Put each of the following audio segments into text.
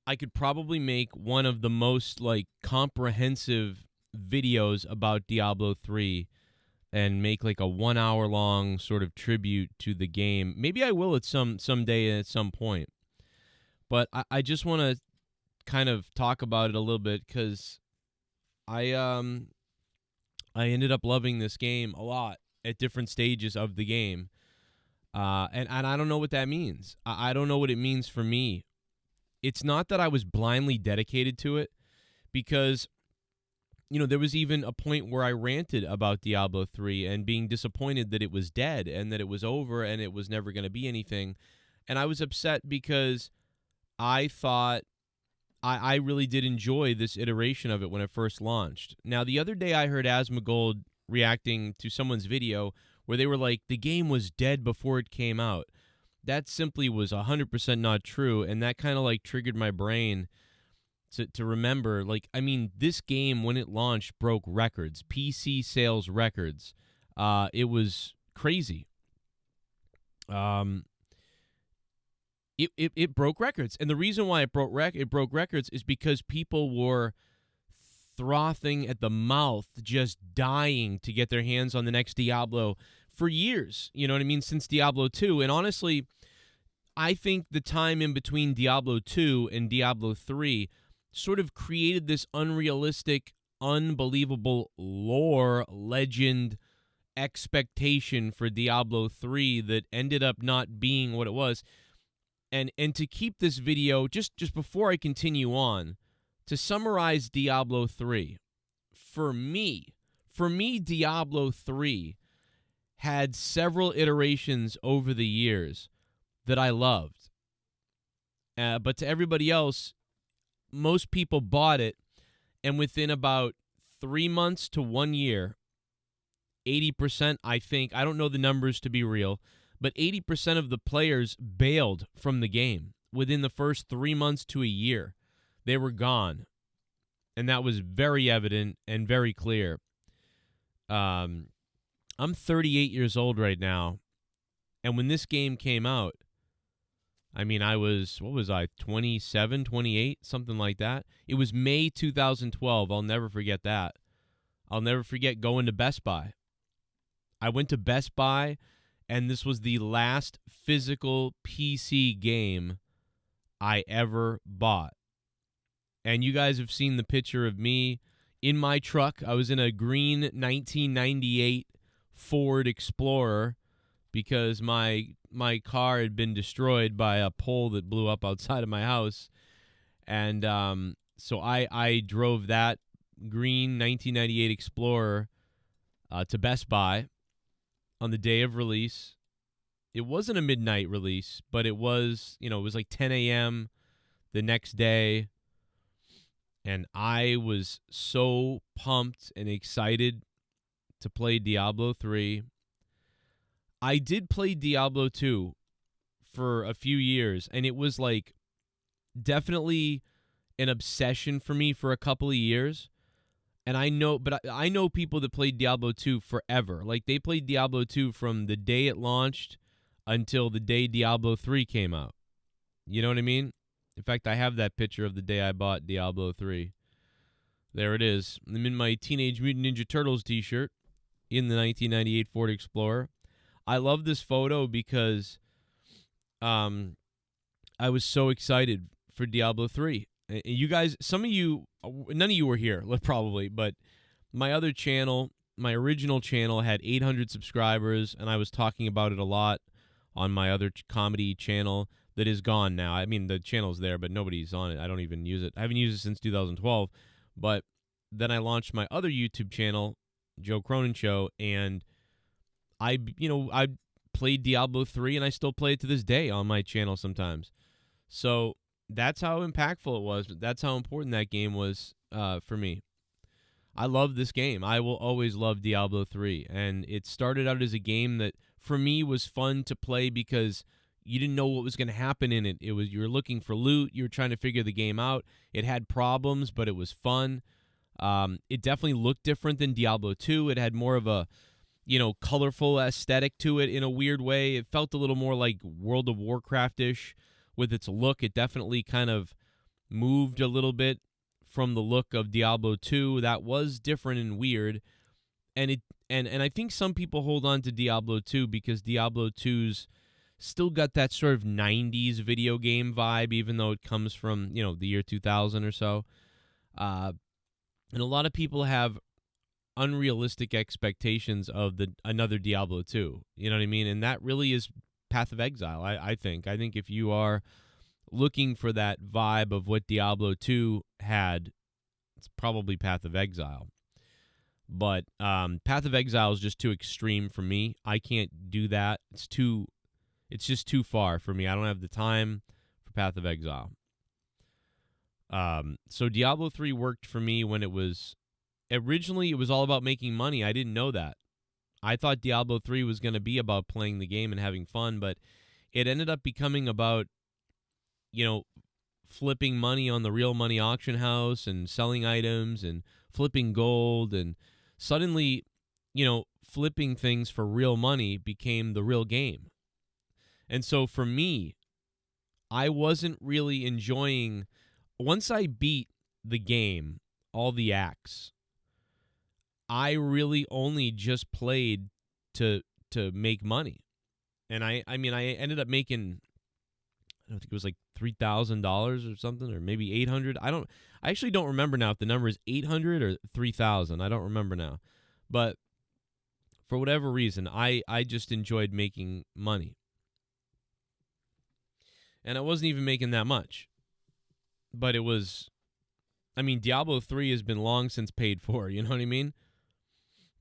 I could probably make one of the most like comprehensive videos about Diablo 3 and make like a 1 hour long sort of tribute to the game. Maybe I will at someday at some point. But I just want to kind of talk about it a little bit because I I ended up loving this game a lot at different stages of the game. And I don't know what that means. I don't know what it means for me. It's not that I was blindly dedicated to it because, there was even a point where I ranted about Diablo 3 and being disappointed that it was dead and that it was over and it was never going to be anything. And I was upset because I thought I really did enjoy this iteration of it when it first launched. Now, the other day I heard Asmongold reacting to someone's video where they were like, the game was dead before it came out. That simply was 100% not true, and that kind of like triggered my brain to remember, like, I mean, this game, when it launched, broke records, PC sales records. It was crazy. Um, it broke records, and the reason why it broke records is because people were frothing at the mouth, just dying to get their hands on the next Diablo for years. You know what I mean? Since Diablo 2, and honestly, I think the time in between Diablo 2 and Diablo 3 sort of created this unrealistic, unbelievable lore, legend, expectation for Diablo 3 that ended up not being what it was. And to keep this video, just before I continue on, to summarize Diablo 3, for me, Diablo 3 had several iterations over the years that I loved. But to everybody else, most people bought it, and within about 3 months to 1 year, 80%, I think, I don't know the numbers to be real, but 80% of the players bailed from the game within the first 3 months to a year. They were gone. And that was very evident and very clear. I'm 38 years old right now. And when this game came out, I mean, I was, 27, 28, something like that. It was May 2012. I'll never forget that. I'll never forget going to Best Buy. I went to Best Buy, and this was the last physical PC game I ever bought. And you guys have seen the picture of me in my truck. I was in a green 1998 Ford Explorer because my car had been destroyed by a pole that blew up outside of my house. And so I drove that green 1998 Explorer to Best Buy on the day of release. It wasn't a midnight release, but it was, it was like 10 a.m. the next day. And I was so pumped and excited to play Diablo 3. I did play Diablo 2 for a few years, and it was like definitely an obsession for me for a couple of years. And I know people that played Diablo 2 forever. Like, they played Diablo 2 from the day it launched until the day Diablo 3 came out. You know what I mean? In fact, I have that picture of the day I bought Diablo 3. There it is. I'm in my Teenage Mutant Ninja Turtles t-shirt in the 1998 Ford Explorer. I love this photo because I was so excited for Diablo 3. You guys, some of you, none of you were here, probably, but my other channel, my original channel, had 800 subscribers, and I was talking about it a lot on my other comedy channel that is gone now. I mean, the channel's there, but nobody's on it. I don't even use it. I haven't used it since 2012. But then I launched my other YouTube channel, Joe Cronin Show, and I played Diablo 3, and I still play it to this day on my channel sometimes. So that's how impactful it was. That's how important that game was for me. I love this game. I will always love Diablo 3. And it started out as a game that, for me, was fun to play because you didn't know what was going to happen in it. You were looking for loot. You were trying to figure the game out. It had problems, but it was fun. It definitely looked different than Diablo 2. It had more of a, colorful aesthetic to it in a weird way. It felt a little more like World of Warcraft-ish with its look. It definitely kind of moved a little bit from the look of Diablo 2. That was different and weird. And I think some people hold on to Diablo 2 because Diablo 2's still got that sort of 90s video game vibe, even though it comes from, the year 2000 or so. And a lot of people have unrealistic expectations of another Diablo 2. You know what I mean? And that really is Path of Exile, I think. I think if you are looking for that vibe of what Diablo 2 had, it's probably Path of Exile. But Path of Exile is just too extreme for me. I can't do that. It's just too far for me. I don't have the time for Path of Exile. So Diablo 3 worked for me when originally it was all about making money. I didn't know that. I thought Diablo 3 was going to be about playing the game and having fun, but it ended up becoming about, flipping money on the real money auction house and selling items and flipping gold. And suddenly, flipping things for real money became the real game. And so for me, I wasn't really enjoying, once I beat the game, all the acts, I really only just played to make money. And I ended up making, I don't think it was like $3,000 or something, or maybe $800. I actually don't remember now if the number is 800 or 3,000. I don't remember now. But for whatever reason, I just enjoyed making money. And I wasn't even making that much. But it was, Diablo 3 has been long since paid for, you know what I mean?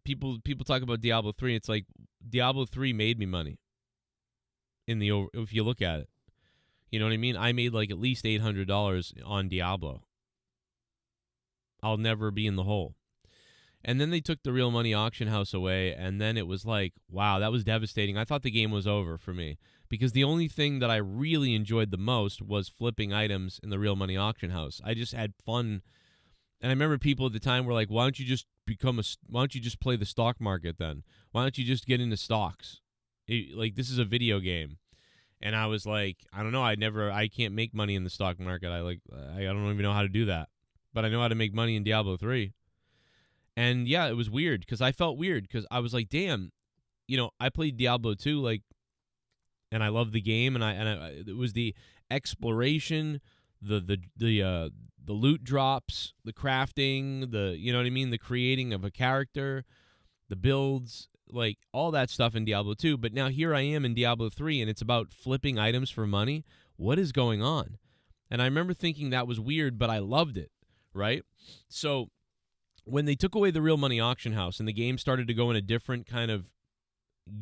People talk about Diablo 3, it's like Diablo 3 made me money. If you look at it. You know what I mean? I made like at least $800 on Diablo. I'll never be in the hole. And then they took the real money auction house away, and then it was like, wow, that was devastating. I thought the game was over for me because the only thing that I really enjoyed the most was flipping items in the real money auction house. I just had fun. And I remember people at the time were like, why don't you just play the stock market then? Why don't you just get into stocks? This is a video game. And I was like, I don't know. I can't make money in the stock market. I don't even know how to do that. But I know how to make money in Diablo 3. And yeah, it was weird because I felt weird because I was like, damn, I played Diablo 2 and I loved the game, and it was the exploration, the loot drops, the crafting, the creating of a character, the builds, like all that stuff in Diablo 2. But now here I am in Diablo 3, and it's about flipping items for money. What is going on? And I remember thinking that was weird, but I loved it, right? So when they took away the real money auction house and the game started to go in a different kind of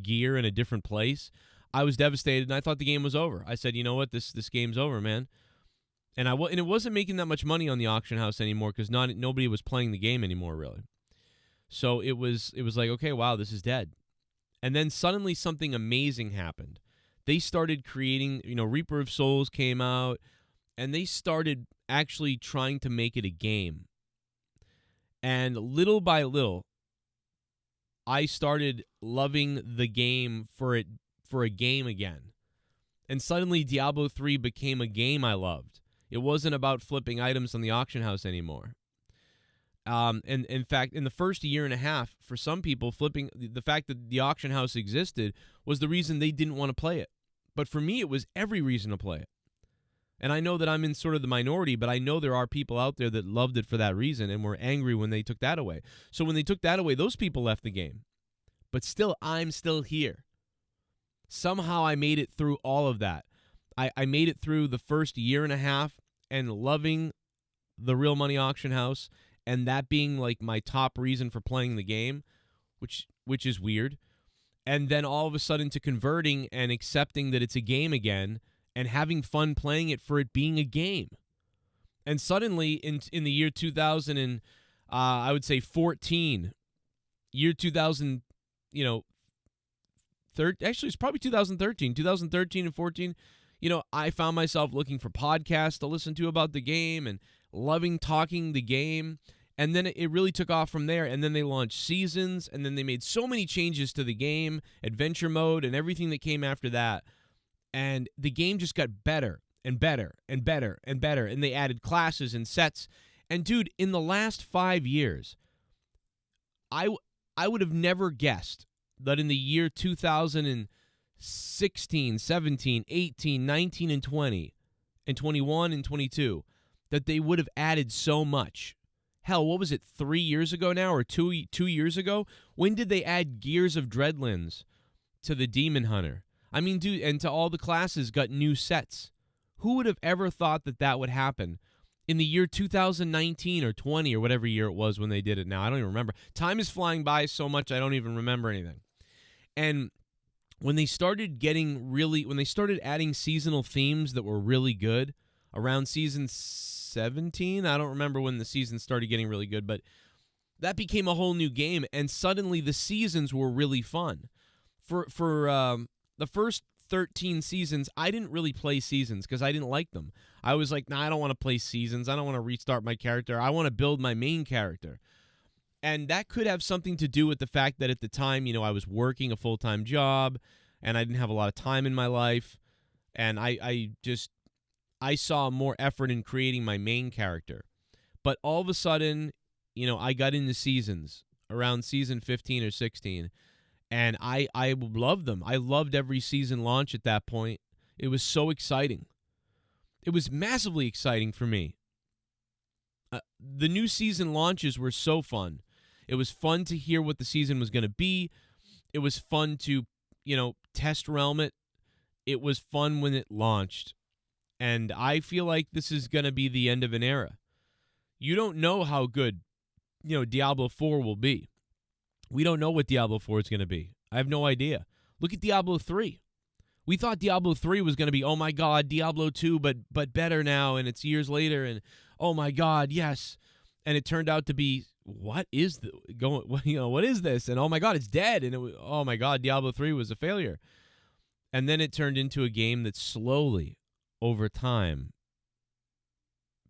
gear in a different place, I was devastated, and I thought the game was over. I said, you know what, this game's over, man. And it wasn't making that much money on the auction house anymore because nobody was playing the game anymore, really. So it was like, okay, wow, this is dead. And then suddenly something amazing happened. They started creating, Reaper of Souls came out, and they started actually trying to make it a game. And little by little, I started loving the game for a game again. And suddenly Diablo 3 became a game I loved. It wasn't about flipping items on the auction house anymore. And in fact, in the first year and a half, for some people, the fact that the auction house existed was the reason they didn't want to play it. But for me, it was every reason to play it. And I know that I'm in sort of the minority, but I know there are people out there that loved it for that reason and were angry when they took that away. So when they took that away, those people left the game. But still, I'm still here. Somehow I made it through all of that. I made it through the first year and a half and loving the real money auction house, and that being like my top reason for playing the game, which is weird. And then all of a sudden to converting and accepting that it's a game again and having fun playing it for it being a game. And suddenly in the year 2000 and I would say 14, year 2000, actually it's probably 2013 and 14, I found myself looking for podcasts to listen to about the game and loving talking the game. And then it really took off from there. And then they launched seasons, and then they made so many changes to the game, adventure mode, and everything that came after that. And the game just got better and better and better and better. And they added classes and sets. And dude, in the last 5 years, I would have never guessed that in the year 2016, 17, 18, 19, and 20, and 21 and 22, that they would have added so much. Hell, what was it, 3 years ago now, or two years ago? When did they add Gears of Dreadlands to the Demon Hunter? I mean, dude, and to all the classes got new sets. Who would have ever thought that that would happen in the year 2019 or 20 or whatever year it was when they did it now? I don't even remember. Time is flying by so much I don't even remember anything. And when they started adding seasonal themes that were really good around season 17, I don't remember when the season started getting really good, but that became a whole new game, and suddenly the seasons were really fun. For the first 13 seasons, I didn't really play seasons because I didn't like them. I was like, nah, I don't want to play seasons. I don't want to restart my character. I want to build my main character. And that could have something to do with the fact that at the time, I was working a full-time job, and I didn't have a lot of time in my life, and I saw more effort in creating my main character. But all of a sudden, I got into seasons around season 15 or 16, and I loved them. I loved every season launch at that point. It was so exciting. It was massively exciting for me. The new season launches were so fun. It was fun to hear what the season was going to be. It was fun to, test realm it. It was fun when it launched. And I feel like this is going to be the end of an era. You don't know how good, Diablo 4 will be. We don't know what Diablo 4 is going to be. I have no idea. Look at Diablo 3. We thought Diablo 3 was going to be, oh my God, Diablo 2, but better now, and it's years later, and oh my God, yes. And it turned out to be, what is this? And oh my God, it's dead. And oh my God, Diablo 3 was a failure. And then it turned into a game that slowly, over time,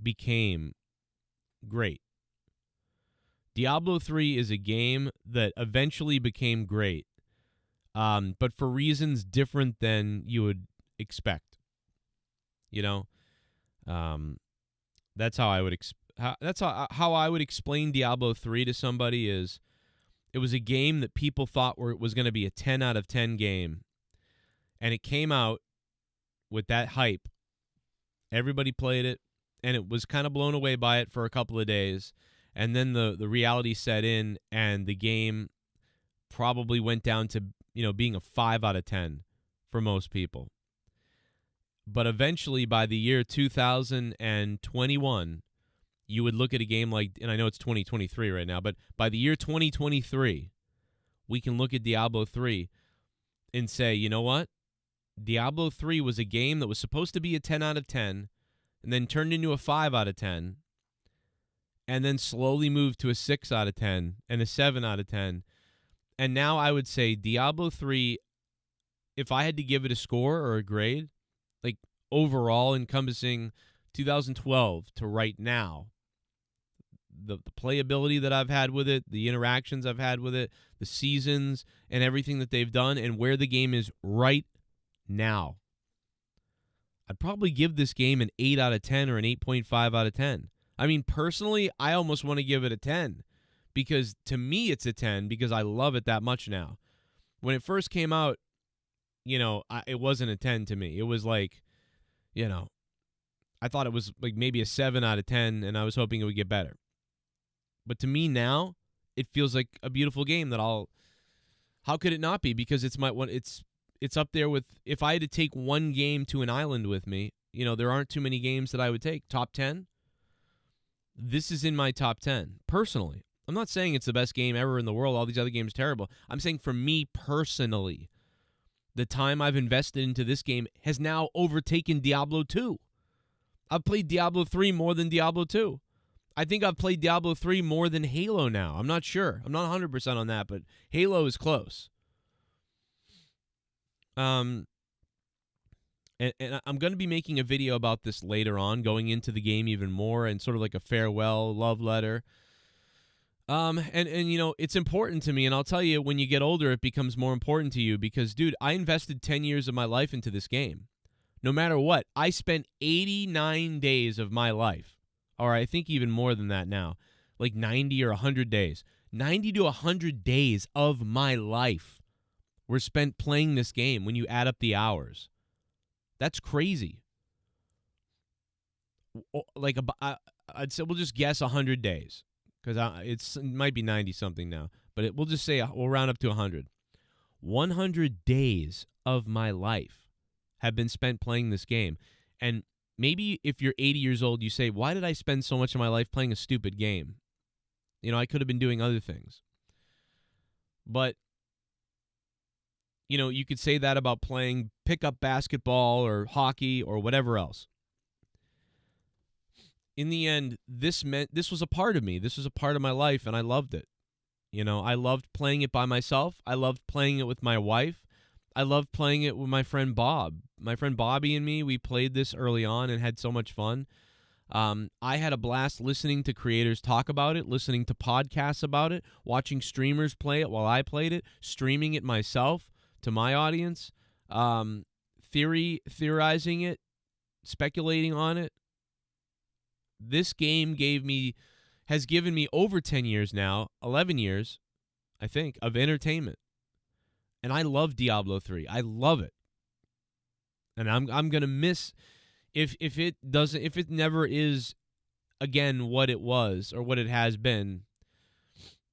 became great. Diablo 3 is a game that eventually became great, but for reasons different than you would expect. That's how I would how I would explain Diablo 3 to somebody is it was a game that people thought was going to be a 10 out of 10 game, and it came out with that hype. Everybody played it, and it was kind of blown away by it for a couple of days. And then the reality set in, and the game probably went down to, being a 5 out of 10 for most people. But eventually, by the year 2021, you would look at a game like, and I know it's 2023 right now, but by the year 2023, we can look at Diablo 3 and say, you know what? Diablo 3 was a game that was supposed to be a 10 out of 10, and then turned into a 5 out of 10, and then slowly moved to a 6 out of 10 and a 7 out of 10. And now I would say Diablo 3, if I had to give it a score or a grade, like overall encompassing 2012 to right now, the playability that I've had with it, the interactions I've had with it, the seasons and everything that they've done, and where the game is right now, I'd probably give this game an 8 out of 10 or an 8.5 out of 10. I mean, personally, I almost want to give it a 10 because to me it's a 10 because I love it that much now. When it first came out, it wasn't a 10 to me. It was like, I thought it was like maybe a 7 out of 10, and I was hoping it would get better. But to me now, it feels like a beautiful game that how could it not be? Because it's up there with, if I had to take one game to an island with me, there aren't too many games that I would take. Top 10? This is in my top 10, personally. I'm not saying it's the best game ever in the world. All these other games are terrible. I'm saying for me personally, the time I've invested into this game has now overtaken Diablo 2. I've played Diablo 3 more than Diablo 2. I think I've played Diablo 3 more than Halo now. I'm not sure. I'm not 100% on that, but Halo is close. And I'm going to be making a video about this later on, going into the game even more and sort of like a farewell love letter. And it's important to me, and I'll tell you, when you get older, it becomes more important to you because, dude, I invested 10 years of my life into this game. no matter what. I spent 89 days of my life, or I think even more than that now, like 90 or 100 days. 90 to 100 days of my life were spent playing this game when you add up the hours. That's crazy. Like I'd say we'll just guess 100 days because it might be 90 something now, but we'll just say we'll round up to 100. 100 days of my life have been spent playing this game. And maybe if you're 80 years old, you say, why did I spend so much of my life playing a stupid game? You know, I could have been doing other things. But, you know, you could say that about playing pickup basketball or hockey or whatever else. In the end, this was a part of me. This was a part of my life, and I loved it. You know, I loved playing it by myself. I loved playing it with my wife. I loved playing it with my friend Bob. My friend Bobby and me, we played this early on and had so much fun. I had a blast listening to creators talk about it, listening to podcasts about it, watching streamers play it while I played it, streaming it myself to my audience, theorizing it, speculating on it. This game has given me over 10 years now, 11 years, I think, of entertainment. And I love Diablo 3. I love it. And I'm going to miss if it never is again what it was or what it has been.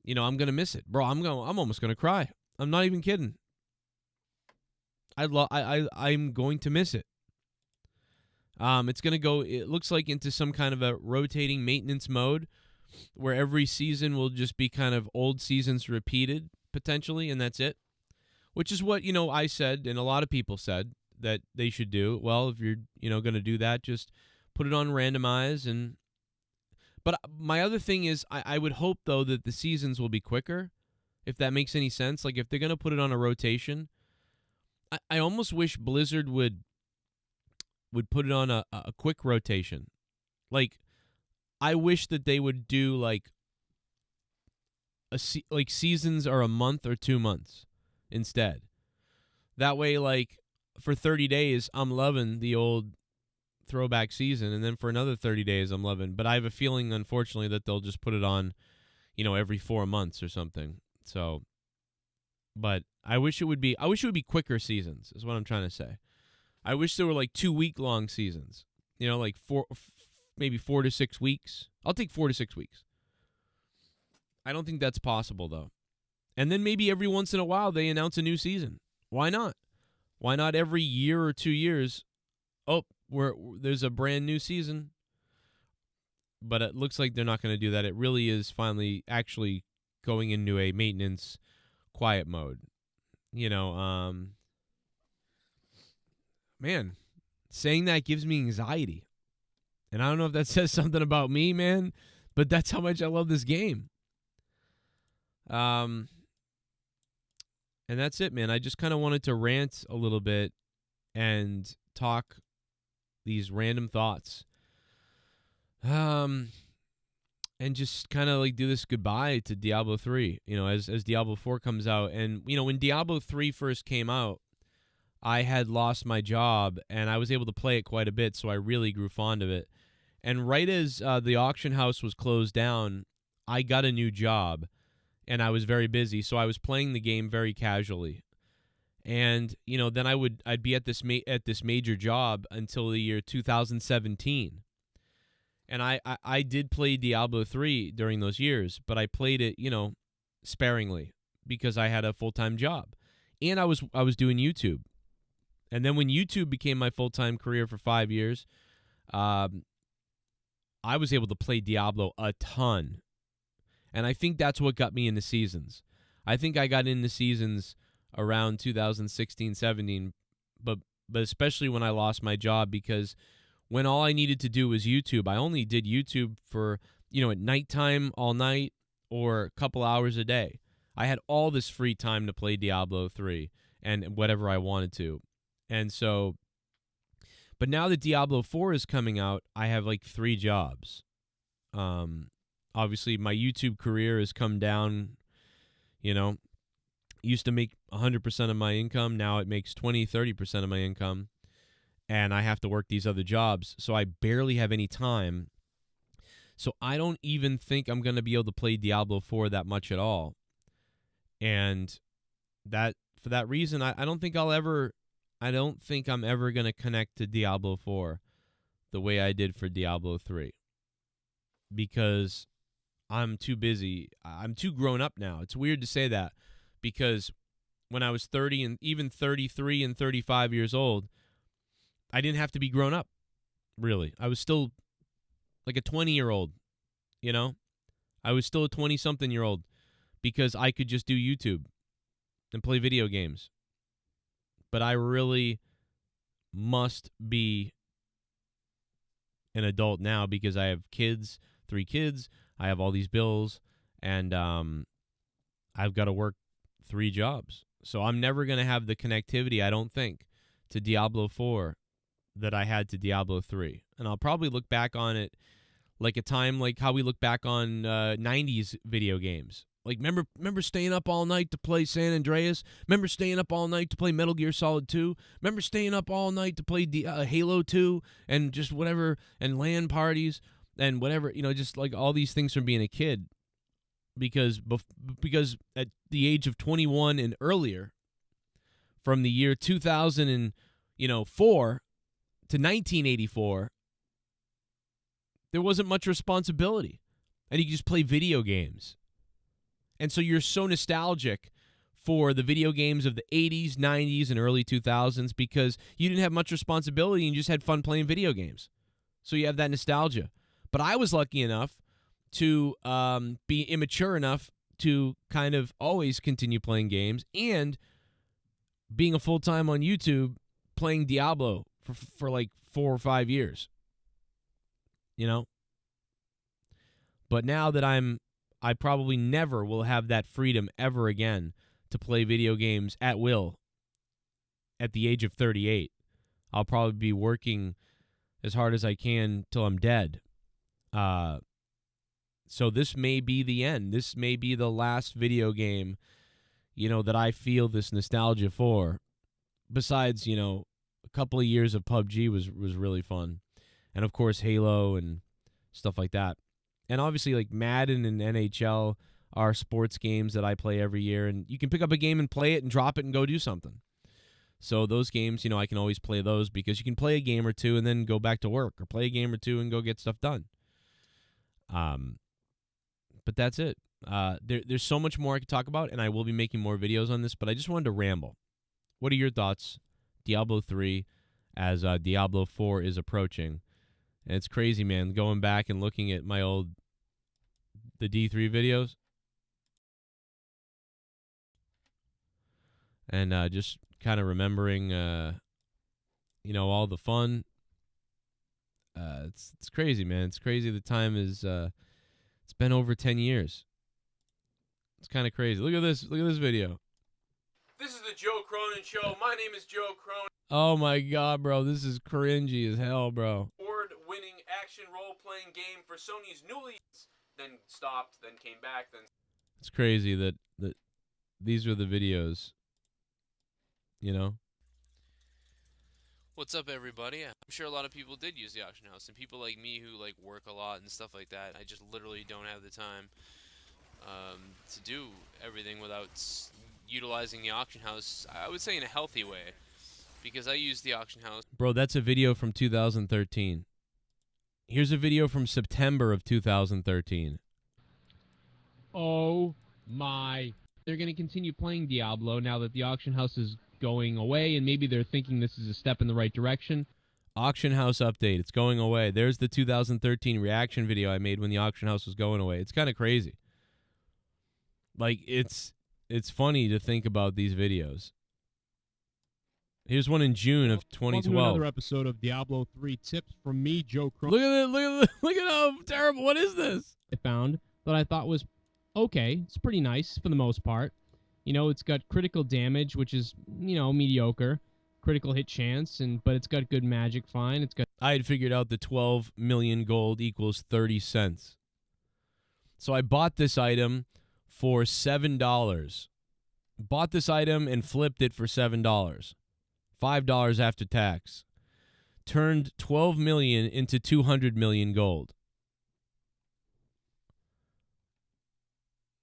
You know, I'm going to miss it. Bro, I'm almost going to cry. I'm not even kidding. I'm going to miss it. It's going to go, it looks like, into some kind of a rotating maintenance mode where every season will just be kind of old seasons repeated, potentially, and that's it. Which is what, you know, I said, and a lot of people said that they should do. Well, if you're, you know, going to do that, just put it on randomize. But my other thing is, I would hope, though, that the seasons will be quicker, if that makes any sense. Like, if they're going to put it on a rotation, I almost wish Blizzard would put it on a quick rotation. Like, I wish that they would do like seasons are a month or 2 months instead. That way, like, for 30 days, I'm loving the old throwback season, and then for another 30 days, I'm loving. But I have a feeling, unfortunately, that they'll just put it on, you know, every 4 months or something. So, but I wish it would be quicker seasons, is what I'm trying to say. I wish there were like 2-week-long seasons. You know, like maybe 4 to 6 weeks. I'll take 4 to 6 weeks. I don't think that's possible, though. And then maybe every once in a while they announce a new season. Why not? Why not every year or 2 years? Oh, there's a brand new season. But it looks like they're not going to do that. It really is finally actually going into a maintenance quiet mode. You know, man, saying that gives me anxiety. And I don't know if that says something about me, man, but that's how much I love this game. And that's it, man. I just kind of wanted to rant a little bit and talk these random thoughts. And just kind of like do this goodbye to Diablo 3, you know, as Diablo 4 comes out. And, you know, when Diablo 3 first came out, I had lost my job, and I was able to play it quite a bit, so I really grew fond of it. And right as the auction house was closed down, I got a new job, and I was very busy, so I was playing the game very casually. And, you know, then I'd be at this major job until the year 2017. And I did play Diablo 3 during those years, but I played it, you know, sparingly because I had a full-time job. And I was doing YouTube. And then when YouTube became my full-time career for 5 years, I was able to play Diablo a ton. And I think that's what got me into Seasons. I think I got into Seasons around 2016, 17, but especially when I lost my job, because when all I needed to do was YouTube, I only did YouTube for, you know, at nighttime all night or a couple hours a day. I had all this free time to play Diablo 3 and whatever I wanted to. And so, but now that Diablo 4 is coming out, I have like 3 jobs. Obviously, my YouTube career has come down, you know. Used to make 100% of my income. Now it makes 20, 30% of my income. and I have to work these other jobs, so I barely have any time. So I don't even think I'm going to be able to play Diablo 4 that much at all. And that for that reason, I don't think I'm ever going to connect to Diablo 4 the way I did for Diablo 3, because I'm too busy. I'm too grown up now. It's weird to say that, because when I was 30 and even 33 and 35 years old, I didn't have to be grown up, really. I was still like a 20-year-old, you know? I was still a 20-something-year-old because I could just do YouTube and play video games. But I really must be an adult now because I have kids, 3 kids. I have all these bills, and I've got to work 3 jobs. So I'm never going to have the connectivity, I don't think, to Diablo 4 that I had to Diablo 3. And I'll probably look back on it like a time like how we look back on 90s video games. Like, remember staying up all night to play San Andreas? Remember staying up all night to play Metal Gear Solid 2? Remember staying up all night to play Halo 2 and just whatever, and LAN parties and whatever, just like all these things from being a kid. Because at the age of 21 and earlier, from the year 2004 to 1984, there wasn't much responsibility, and you could just play video games. And so you're so nostalgic for the video games of the 80s, 90s, and early 2000s because you didn't have much responsibility and you just had fun playing video games. So you have that nostalgia. But I was lucky enough to be immature enough to kind of always continue playing games and being a full-time on YouTube playing Diablo for like 4 or 5 years. But now that I probably never will have that freedom ever again to play video games at will at the age of 38. I'll probably be working as hard as I can till I'm dead. So this may be the end. This may be the last video game, that I feel this nostalgia for. Besides, a couple of years of PUBG was really fun. And, of course, Halo and stuff like that. And obviously, like Madden and NHL are sports games that I play every year. And you can pick up a game and play it and drop it and go do something. So those games, I can always play those because you can play a game or two and then go back to work, or play a game or two and go get stuff done. But that's it. There's so much more I could talk about, and I will be making more videos on this, but I just wanted to ramble. What are your thoughts? Diablo 3 as Diablo 4 is approaching. And it's crazy, man, going back and looking at the D3 videos. And just kind of remembering, all the fun. It's crazy, man. It's crazy. The time is, it's been over 10 years. It's kind of crazy. Look at this video. This is the Joe Cronin Show. My name is Joe Cronin. Oh my God, bro. This is cringy as hell, bro. Award-winning action role-playing game for Sony's newly... Then stopped, then came back, then... It's crazy that these are the videos. What's up, everybody? I'm sure a lot of people did use the auction house, and people like me who work a lot and stuff like that. I just literally don't have the time to do everything without utilizing the auction house. I would say in a healthy way, because I use the auction house. Bro, that's a video from 2013. Here's a video from September of 2013. Oh my! They're going to continue playing Diablo now that the auction house is going away, and maybe they're thinking this is a step in the right direction. Auction house update. It's going away. There's the 2013 reaction video I made when the auction house was going away. It's kind of crazy. It's funny to think about these videos. Here's one in June of 2012. Welcome to another episode of Diablo 3 tips from me, Joe Cronin. Look at how terrible. What is this? I found that I thought was okay. It's pretty nice for the most part. It's got critical damage, which is, mediocre. Critical hit chance, but it's got good magic, fine. It's got... I had figured out the 12 million gold equals 30 cents. So I bought this item for $7. Bought this item and flipped it for $7. $5 after tax. turned 12 million into 200 million gold.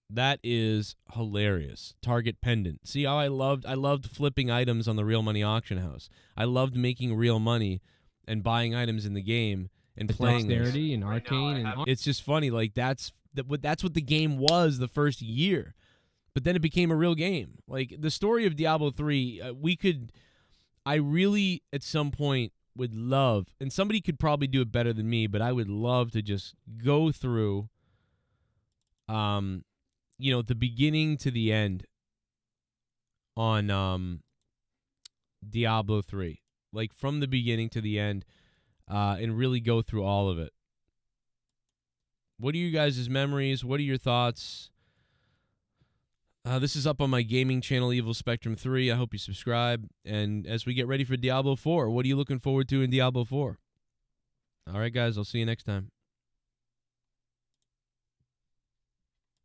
That is hilarious. Target pendant. See how I loved flipping items on the Real Money Auction House. I loved making real money and buying items in the game and playing this. Dexterity and Right now, arcane and It's just funny. Like that's what the game was the first year, but then it became a real game. Like the story of Diablo 3, I really at some point would love, and somebody could probably do it better than me, but I would love to just go through, the beginning to the end on Diablo 3, like from the beginning to the end, and really go through all of it. What are you guys' memories? What are your thoughts? This is up on my gaming channel, Evil Spectrum 3. I hope you subscribe. And as we get ready for Diablo 4, what are you looking forward to in Diablo 4? All right, guys, I'll see you next time.